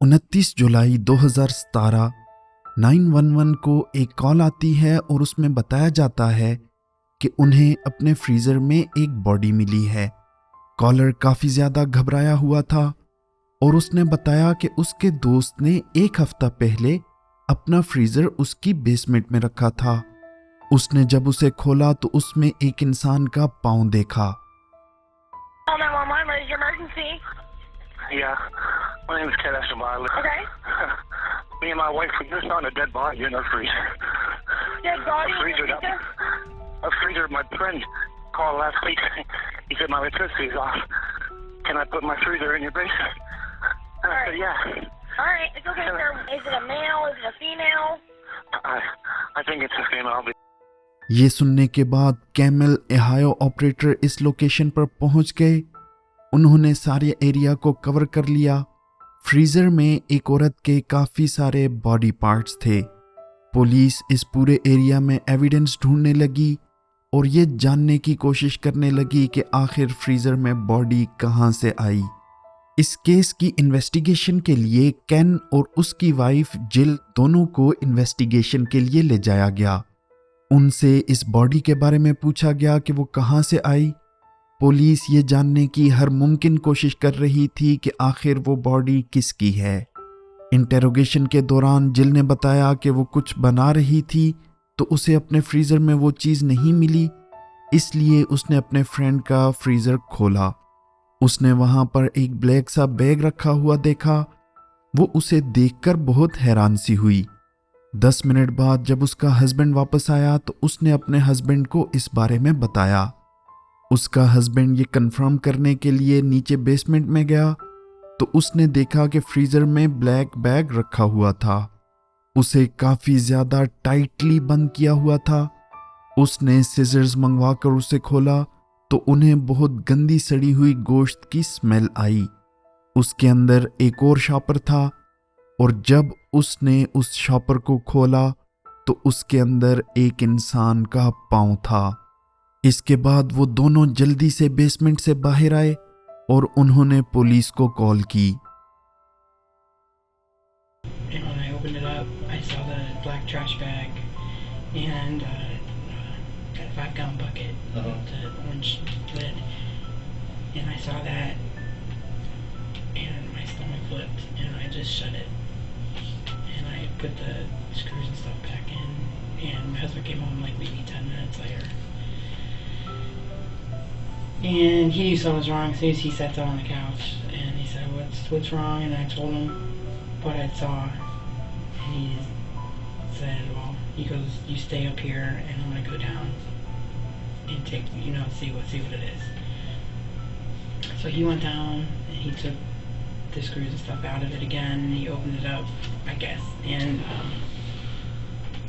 29 जुलाई 2017 911 को एक कॉल आती है और उसमें बताया जाता है कि उन्हें अपने फ्रीज़र में एक बॉडी मिली है। कॉलर काफ़ी ज़्यादा घबराया हुआ था और उसने बताया कि उसके दोस्त ने एक हफ्ता पहले अपना फ्रीज़र उसकी बेसमेंट में रखा था। उसने जब उसे खोला तो उसमें एक इंसान का पाँव देखा। Call 911, what is your emergency? Yeah, my name is Ted Escobar. Okay. Me and my wife, we just found a dead body in our freezer. Dead body? A freezer, a freezer. My friend called last week. He said my electricity is off. Can I put my freezer in your basement? And I said, yeah. Alright, it's okay, sir. Is it a male? Is it a female? I think it's a female. ये सुनने के बाद camel एहायो operator इस location पर पहुंच गए। उन्होंने सारे एरिया को कवर कर लिया। फ्रीजर में एक औरत के काफ़ी सारे बॉडी पार्ट्स थे। पुलिस इस पूरे एरिया में एविडेंस ढूंढने लगी और ये जानने की कोशिश करने लगी कि आखिर फ्रीजर में बॉडी कहाँ से आई। इस केस की इन्वेस्टिगेशन के लिए केन और उसकी वाइफ जिल दोनों को इन्वेस्टिगेशन के लिए ले जाया गया। उनसे इस बॉडी के बारे में पूछा गया कि वो कहाँ से आई। पुलिस ये जानने की हर मुमकिन कोशिश कर रही थी कि आखिर वो बॉडी किसकी है। इंटेरोगेशन के दौरान जिल ने बताया कि वो कुछ बना रही थी तो उसे अपने फ्रीज़र में वो चीज़ नहीं मिली, इसलिए उसने अपने फ्रेंड का फ्रीज़र खोला। उसने वहाँ पर एक ब्लैक सा बैग रखा हुआ देखा। वो उसे देखकर बहुत हैरान सी हुई। 10 मिनट बाद जब उसका हस्बैंड वापस आया तो उसने अपने हस्बैंड को इस बारे में बताया। उसका हस्बैंड ये कंफर्म करने के लिए नीचे बेसमेंट में गया तो उसने देखा कि फ्रीज़र में ब्लैक बैग रखा हुआ था। उसे काफ़ी ज़्यादा टाइटली बंद किया हुआ था। उसने सिजर्स मंगवा कर उसे खोला तो उन्हें बहुत गंदी सड़ी हुई गोश्त की स्मेल आई। उसके अंदर एक और शॉपर था और जब उसने उस शॉपर को खोला तो उसके अंदर एक इंसान का पाँव था। इसके बाद वो दोनों जल्दी से बेसमेंट से बाहर आए और उन्होंने पुलिस को कॉल की। And when I opened it up, I saw the black trash bag and that 5-gallon bucket with the orange lid. And I saw that, and my stomach flipped, and I just shut it. And I put the screws and stuff back in, and my husband came home like maybe 10 minutes later. And he knew something was wrong as soon as he sat down on the couch, and he said, "What's wrong?" And I told him what I saw, and he said, "Well," he goes, "You stay up here, and I'm gonna go down and take, see what it is." So he went down and he took the screws and stuff out of it again, and he opened it up, I guess, and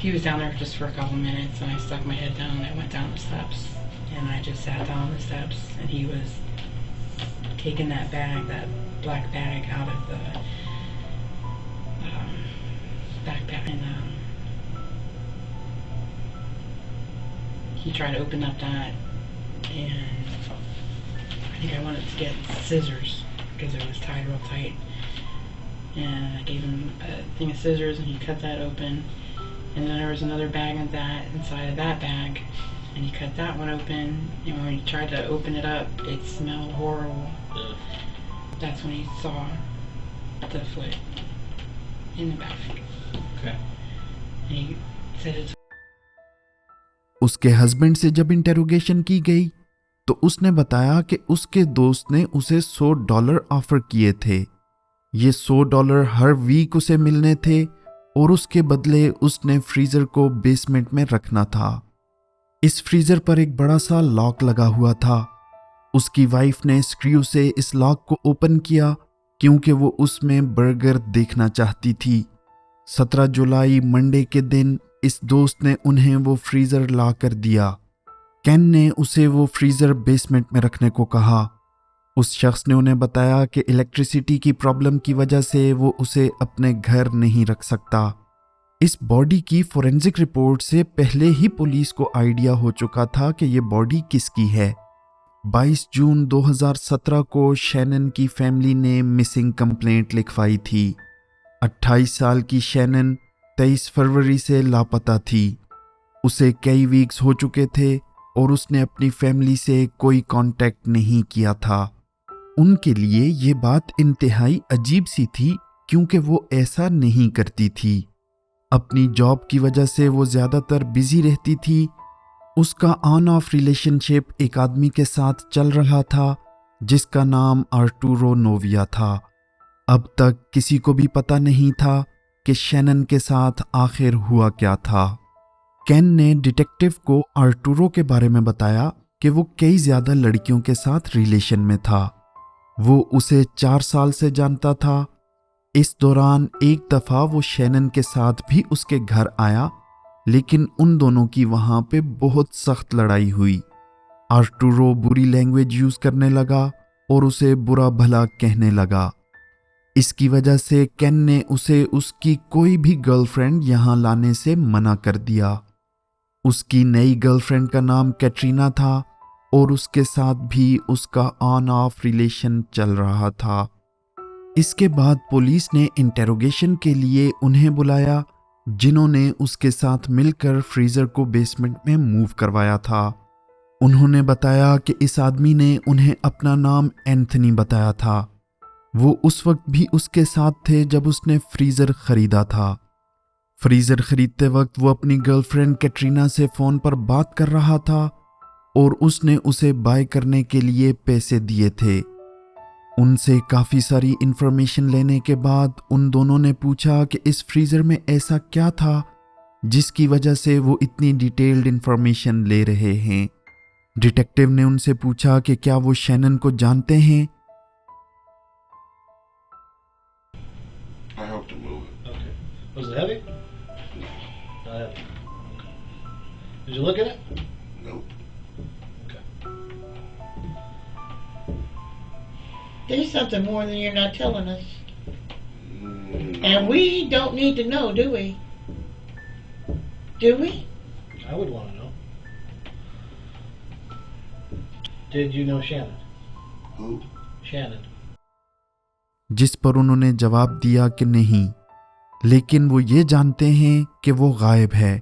he was down there just for a couple minutes, and I stuck my head down and I went down the steps, and I just sat down the steps, and he was taking that black bag out of the backpack, and he tried to open up that, and I think I wanted to get scissors because it was tied real tight, and I gave him a thing of scissors and he cut that open, and then there was another bag inside of that bag, and he cut that one open, and when he tried to open it up, it smelled horrible. That's when he saw the foot in the bag. Okay. And he said it's उसके husband से जब interrogation की गई तो उसने बताया कि उसके दोस्त ने उसे $100 ऑफर किए थे। ये $100 हर वीक उसे मिलने थे और उसके बदले उसने फ्रीज़र को बेसमेंट में रखना था। इस फ्रीज़र पर एक बड़ा सा लॉक लगा हुआ था। उसकी वाइफ ने स्क्रू से इस लॉक को ओपन किया क्योंकि वो उसमें बर्गर देखना चाहती थी। 17 जुलाई मंडे के दिन इस दोस्त ने उन्हें वो फ्रीज़र ला कर दिया। केन ने उसे वो फ्रीज़र बेसमेंट में रखने को कहा। उस शख्स ने उन्हें बताया कि इलेक्ट्रिसिटी की प्रॉब्लम की वजह से वो उसे अपने घर नहीं रख सकता। इस बॉडी की फोरेंसिक रिपोर्ट से पहले ही पुलिस को आइडिया हो चुका था कि ये बॉडी किसकी है। 22 जून 2017 को शैनन की फैमिली ने मिसिंग कंप्लेंट लिखवाई थी। 28 साल की शैनन 23 फरवरी से लापता थी। उसे कई वीक्स हो चुके थे और उसने अपनी फैमिली से कोई कांटेक्ट नहीं किया था। उनके लिए ये बात इंतहाई अजीब सी थी क्योंकि वो ऐसा नहीं करती थी। अपनी जॉब की वजह से वो ज़्यादातर बिजी रहती थी। उसका ऑन ऑफ रिलेशनशिप एक आदमी के साथ चल रहा था जिसका नाम आर्टुरो नोविया था। अब तक किसी को भी पता नहीं था कि शैनन के साथ आखिर हुआ क्या था। केन ने डिटेक्टिव को आर्टुरो के बारे में बताया कि वो कई ज़्यादा लड़कियों के साथ रिलेशन में था। वो उसे 4 साल से जानता था। इस दौरान एक दफ़ा वो शैनन के साथ भी उसके घर आया, लेकिन उन दोनों की वहाँ पे बहुत सख्त लड़ाई हुई। आर्टुरो बुरी लैंग्वेज यूज़ करने लगा और उसे बुरा भला कहने लगा। इसकी वजह से केन ने उसे उसकी कोई भी गर्लफ्रेंड यहाँ लाने से मना कर दिया। उसकी नई गर्लफ्रेंड का नाम कैटरीना था और उसके साथ भी उसका ऑन ऑफ रिलेशन चल रहा था। इसके बाद पुलिस ने इंटेरोगेशन के लिए उन्हें बुलाया, जिन्होंने उसके साथ मिलकर फ्रीजर को बेसमेंट में मूव करवाया था। उन्होंने बताया कि इस आदमी ने उन्हें अपना नाम एंथनी बताया था। वो उस वक्त भी उसके साथ थे जब उसने फ्रीजर खरीदा था। फ्रीजर खरीदते वक्त वो अपनी गर्लफ्रेंड कैटरीना से फ़ोन पर बात कर रहा था और उसने उसे बाय करने के लिए पैसे दिए थे। उनसे काफ़ी सारी इन्फॉर्मेशन लेने के बाद उन दोनों ने पूछा कि इस फ्रीज़र में ऐसा क्या था जिसकी वजह से वो इतनी डिटेल्ड इन्फॉर्मेशन ले रहे हैं। डिटेक्टिव ने उनसे पूछा कि क्या वो शैनन को जानते हैं। I helped him move it. Okay. Was it heavy? Not heavy. Okay. Did you look at it? Nope. Okay. There's something more than you're not telling us. No. And we don't need to know, do we? Do we? I would want to know. Did you know Shannon? Who? Shannon. जिस पर उन्होंने जवाब दिया कि नहीं, लेकिन वो ये जानते हैं कि वो गायब है।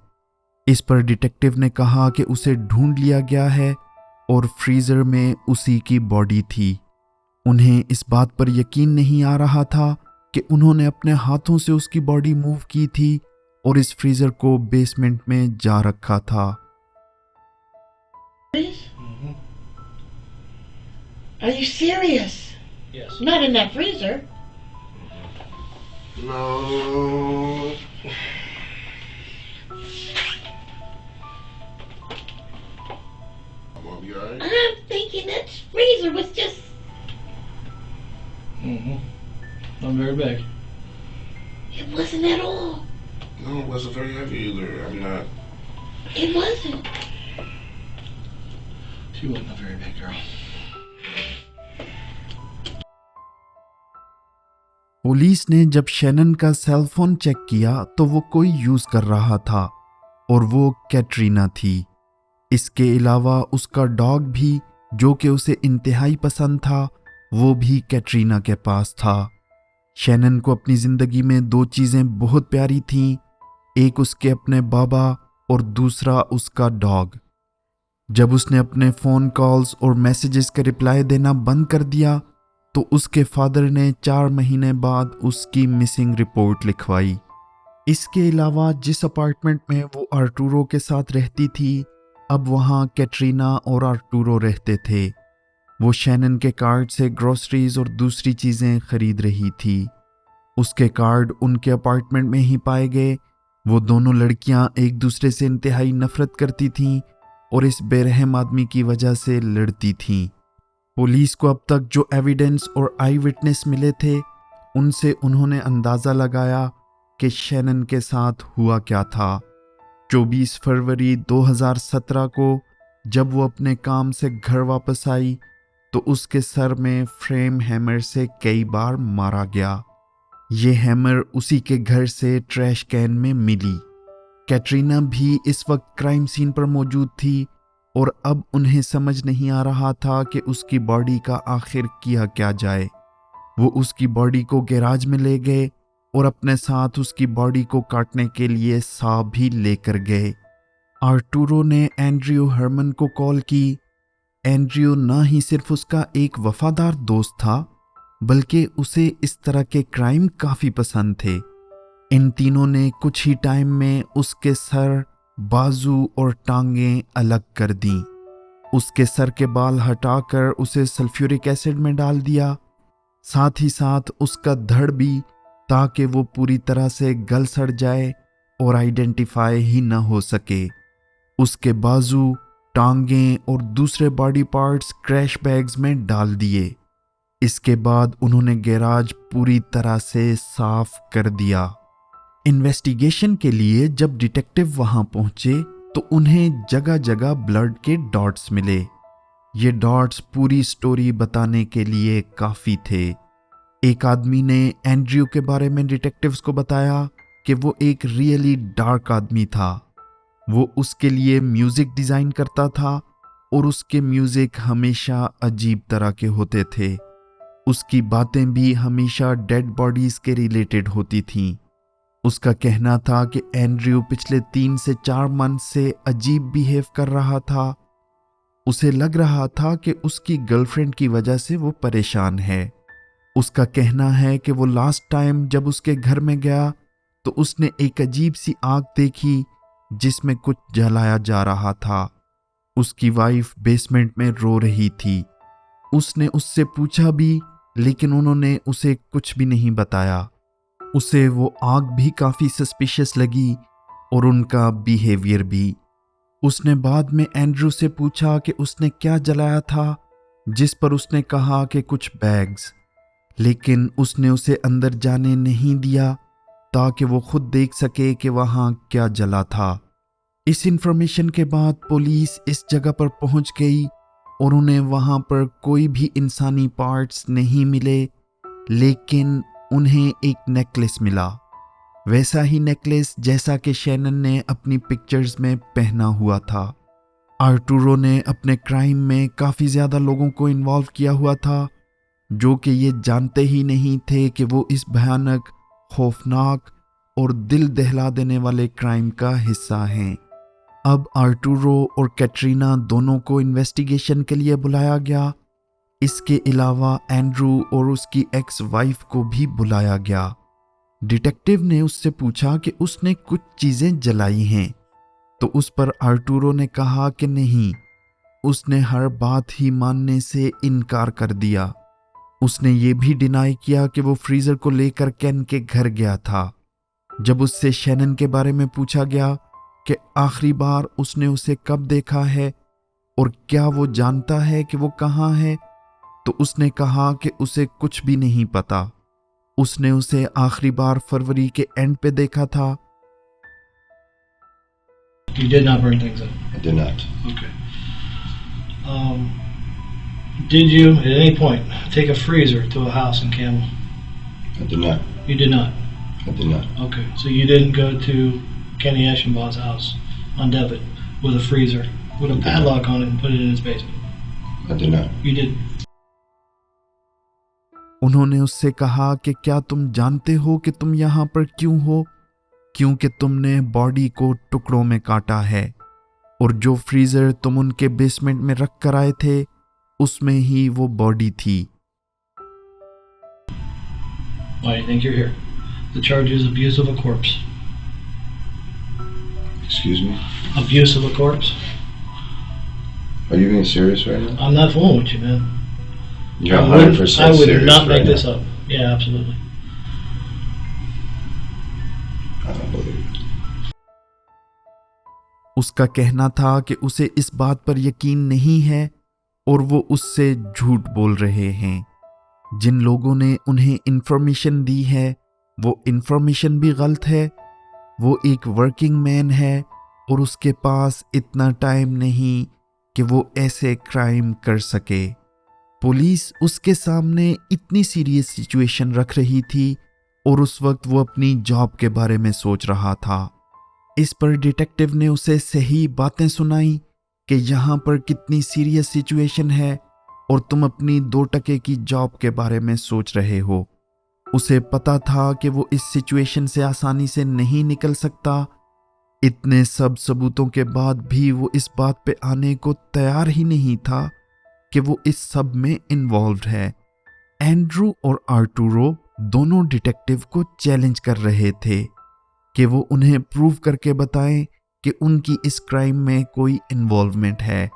इस पर डिटेक्टिव ने कहा कि उसे ढूंढ लिया गया है और फ्रीज़र में उसी की बॉडी थी। उन्हें इस बात पर यकीन नहीं आ रहा था कि उन्होंने अपने हाथों से उसकी बॉडी मूव की थी और इस फ्रीज़र को बेसमेंट में जा रखा था। Mm-hmm. Are you serious? Yes. Not in that freezer. No. Mom, you alright? I'm thinking that freezer was just. Mm-hmm. Not very big. It wasn't at all. No, it wasn't very heavy either. I'm not. It wasn't. She wasn't a very big girl. Police ने जब Shannon का cell phone check किया तो वो कोई use कर रहा था और वो कैटरीना थी। इसके अलावा उसका डॉग भी, जो कि उसे इंतहाई पसंद था, वो भी कैटरीना के पास था। शैनन को अपनी ज़िंदगी में 2 चीज़ें बहुत प्यारी थीं, एक उसके अपने बाबा और दूसरा उसका डॉग। जब उसने अपने फ़ोन कॉल्स और मैसेजेस का रिप्लाई देना बंद कर दिया तो उसके फादर ने 4 महीने बाद उसकी मिसिंग रिपोर्ट लिखवाई। इसके अलावा जिस अपार्टमेंट में वो आर्टुरो के साथ रहती थी, अब वहाँ कैटरीना और आर्टुरो रहते थे। वो शैनन के कार्ड से ग्रोसरीज और दूसरी चीज़ें खरीद रही थी। उसके कार्ड उनके अपार्टमेंट में ही पाए गए। वो दोनों लड़कियां एक दूसरे से इंतहाई नफरत करती थीं और इस बेरहम आदमी की वजह से लड़ती थीं। पुलिस को अब तक जो एविडेंस और आई विटनेस मिले थे, उनसे उन्होंने अंदाज़ा लगाया कि शैनन के साथ हुआ क्या था। 24 फरवरी 2017 को जब वो अपने काम से घर वापस आई तो उसके सर में फ्रेम हैमर से कई बार मारा गया। ये हैमर उसी के घर से ट्रैश कैन में मिली। कैटरीना भी इस वक्त क्राइम सीन पर मौजूद थी और अब उन्हें समझ नहीं आ रहा था कि उसकी बॉडी का आखिर किया क्या जाए। वो उसकी बॉडी को गैराज में ले गए और अपने साथ उसकी बॉडी को काटने के लिए सा भी लेकर गए। आर्टुरो ने एंड्रयू हरमन को कॉल की। एंड्रयू ना ही सिर्फ उसका एक वफादार दोस्त था, बल्कि उसे इस तरह के क्राइम काफ़ी पसंद थे। इन तीनों ने कुछ ही टाइम में उसके सर, बाजू और टांगें अलग कर दी। उसके सर के बाल हटाकर उसे सल्फ्यूरिक एसिड में डाल दिया, साथ ही साथ उसका धड़ भी, ताकि वो पूरी तरह से गल सड़ जाए और आइडेंटिफाई ही न हो सके। उसके बाजू, टांगें और दूसरे बॉडी पार्ट्स क्रैश बैग्स में डाल दिए। इसके बाद उन्होंने गैराज पूरी तरह से साफ कर दिया। इन्वेस्टिगेशन के लिए जब डिटेक्टिव वहां पहुंचे तो उन्हें जगह जगह ब्लड के डॉट्स मिले। ये डॉट्स पूरी स्टोरी बताने के लिए काफ़ी थे। एक आदमी ने एंड्रयू के बारे में डिटेक्टिव्स को बताया कि वो एक रियली डार्क आदमी था। वो उसके लिए म्यूज़िक डिज़ाइन करता था और उसके म्यूज़िक हमेशा अजीब तरह के होते थे। उसकी बातें भी हमेशा डेड बॉडीज़ के रिलेटेड होती थीं। उसका कहना था कि एंड्रयू पिछले 3 से 4 मंथ से अजीब बिहेव कर रहा था। उसे लग रहा था कि उसकी गर्लफ्रेंड की वजह से वो परेशान है। उसका कहना है कि वो लास्ट टाइम जब उसके घर में गया तो उसने एक अजीब सी आग देखी जिसमें कुछ जलाया जा रहा था। उसकी वाइफ बेसमेंट में रो रही थी। उसने उससे पूछा भी, लेकिन उन्होंने उसे कुछ भी नहीं बताया। उसे वो आग भी काफ़ी सस्पिशियस लगी और उनका बिहेवियर भी। उसने बाद में एंड्रयू से पूछा कि उसने क्या जलाया था, जिस पर उसने कहा कि कुछ बैग्स, लेकिन उसने उसे अंदर जाने नहीं दिया ताकि वो खुद देख सके कि वहाँ क्या जला था। इस इंफॉर्मेशन के बाद पुलिस इस जगह पर पहुंच गई और उन्हें वहाँ पर कोई भी इंसानी पार्ट्स नहीं मिले, लेकिन उन्हें एक नेकलेस मिला, वैसा ही नेकलेस जैसा कि शैनन ने अपनी पिक्चर्स में पहना हुआ था। आर्टुरो ने अपने क्राइम में काफ़ी ज़्यादा लोगों को इन्वॉल्व किया हुआ था, जो कि ये जानते ही नहीं थे कि वो इस भयानक, खौफनाक और दिल दहला देने वाले क्राइम का हिस्सा हैं। अब आर्टुरो और कैटरीना दोनों को इन्वेस्टिगेशन के लिए बुलाया गया। इसके अलावा एंड्रू और उसकी एक्स वाइफ को भी बुलाया गया। डिटेक्टिव ने उससे पूछा कि उसने कुछ चीज़ें जलाई हैं, तो उस पर आर्टुरो ने कहा कि नहीं, उसने हर बात ही मानने से इनकार कर दिया। उसने ये भी डिनाई किया कि वो फ्रीज़र को लेकर केन के घर गया था। जब उससे शैनन के बारे में पूछा गया कि आखिरी बार उसने उसे कब देखा है और क्या वो जानता है कि वो कहाँ है, तो उसने कहा कि उसे कुछ भी नहीं पता। उसने उसे आखिरी बार फरवरी के एंड पे देखा था। You did not burn things up. I did not. Okay. Did you, at any point, take a freezer to a house in Camel? I did not. You did not. I did not. Okay, so you didn't go to Kenny Eschenbaugh's house on Devitt with a freezer with a padlock on it and put it in his basement? I did not. You did. उन्होंने उससे कहा कि क्या तुम जानते हो कि तुम यहाँ पर क्यों हो? क्योंकि तुमने बॉडी को टुकड़ों में काटा है और जो फ्रीजर तुम उनके बेसमेंट में रख कर आए थे उसमें ही वो बॉडी थी। Why do you think you're here? The charge is abuse of a corpse. Excuse me? Abuse of a corpse? Are you being serious right now? I'm not fooling with you, man. You're I 100% serious I would not make right this now. up. Yeah, absolutely. I don't believe it. उसका कहना था कि उसे इस बात पर यकीन नहीं है और वो उससे झूठ बोल रहे हैं। जिन लोगों ने उन्हें इंफॉर्मेशन दी है वो इंफॉर्मेशन भी गलत है। वो एक वर्किंग मैन है और उसके पास इतना टाइम नहीं कि वो ऐसे क्राइम कर सके। पुलिस उसके सामने इतनी सीरियस सिचुएशन रख रही थी और उस वक्त वो अपनी जॉब के बारे में सोच रहा था। इस पर डिटेक्टिव ने उसे सही बातें सुनाई कि यहाँ पर कितनी सीरियस सिचुएशन है और तुम अपनी 2 टके की जॉब के बारे में सोच रहे हो। उसे पता था कि वो इस सिचुएशन से आसानी से नहीं निकल सकता। इतने सब सबूतों के बाद भी वो इस बात पे आने को तैयार ही नहीं था कि वो इस सब में इन्वॉल्व्ड है। एंड्रू और आर्टुरो दोनों डिटेक्टिव को चैलेंज कर रहे थे कि वो उन्हें प्रूव करके बताएं कि उनकी इस क्राइम में कोई इन्वॉल्वमेंट है।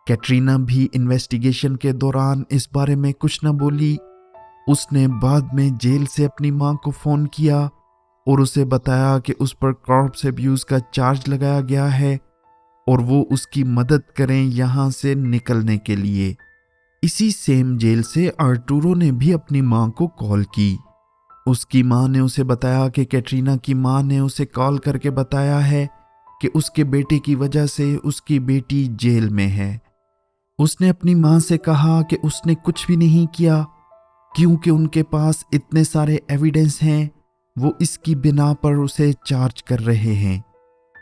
कैटरीना भी इन्वेस्टिगेशन के दौरान इस बारे में कुछ न बोली। उसने बाद में जेल से अपनी मां को फ़ोन किया और उसे बताया कि उस पर कॉर्प्स अब्यूज़ का चार्ज लगाया गया है और वो उसकी मदद करें यहाँ से निकलने के लिए। इसी सेम जेल से आर्टुरो ने भी अपनी मां को कॉल की। उसकी मां ने उसे बताया कि कैटरीना की मां ने उसे कॉल करके बताया है कि उसके बेटे की वजह से उसकी बेटी जेल में है। उसने अपनी मां से कहा कि उसने कुछ भी नहीं किया क्योंकि उनके पास इतने सारे एविडेंस हैं, वो इसकी बिना पर उसे चार्ज कर रहे हैं।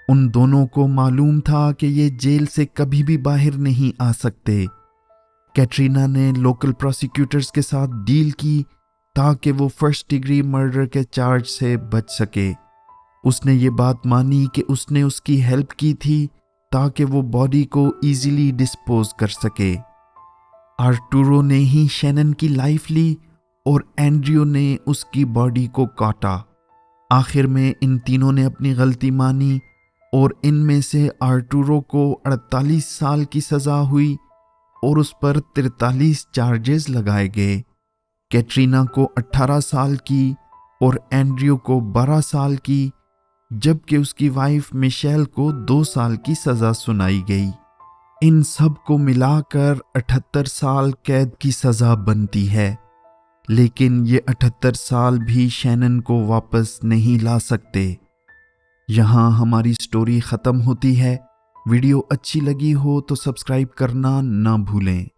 उन दोनों को मालूम था कि ये जेल से कभी भी बाहर नहीं आ सकते। कैटरीना ने लोकल प्रोसिक्यूटर्स के साथ डील की ताकि वो फर्स्ट डिग्री मर्डर के चार्ज से बच सके। उसने ये बात मानी कि उसने उसकी हेल्प की थी ताकि वो बॉडी को इजीली डिस्पोज कर सके। आर्टुरो ने ही शैनन की लाइफ ली और एंड्रयू ने उसकी बॉडी को काटा। आखिर में इन तीनों ने अपनी गलती मानी और इनमें से आर्टुरो को 48 साल की सज़ा हुई और उस पर 43 चार्जेस लगाए गए। कैटरीना को 18 साल की और एंड्रयू को 12 साल की, जबकि उसकी वाइफ मिशेल को 2 साल की सज़ा सुनाई गई। इन सब को मिलाकर 78 साल कैद की सज़ा बनती है, लेकिन ये 78 साल भी शैनन को वापस नहीं ला सकते। यहाँ हमारी स्टोरी ख़त्म होती है। वीडियो अच्छी लगी हो तो सब्सक्राइब करना ना भूलें।